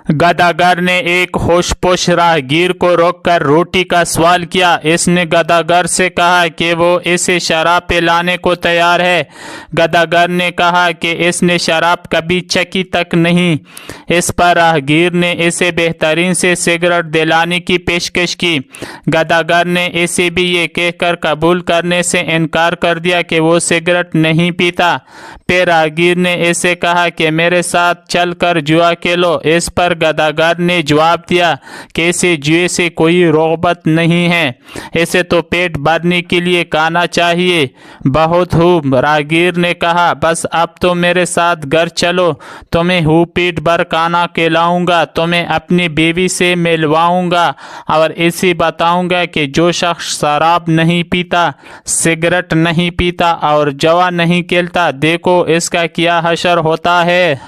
गदागर ने एक होशपोश राहगीर को रोककर रोटी का सवाल किया। इसने गदागर से कहा कि वो इसे शराब पिलाने को तैयार है। गदागर ने कहा कि इसने शराब कभी चखी तक नहीं। इस पर राहगीर ने इसे बेहतरीन से सिगरेट दिलाने की पेशकश की। गदागर ने इसे भी ये कहकर कबूल करने से इनकार कर दिया कि वो सिगरेट नहीं पीता। फिर राहगीर ने इसे कहा कि मेरे साथ चल कर जुआ खेलो। इस पर गदागर ने जवाब दिया कि इसे जुए से कोई रग़बत नहीं है, इसे तो पेट भरने के लिए खाना चाहिए। बहुत खूब, राहगीर ने कहा, बस अब तो मेरे साथ घर चलो, तुम्हें हूँ पेट भर खाना खिलाऊंगा, तुम्हें अपनी बीवी से मिलवाऊंगा और इसे बताऊंगा कि जो शख्स शराब नहीं पीता, सिगरेट नहीं पीता और जुआ नहीं खेलता, देखो इसका क्या हशर होता है।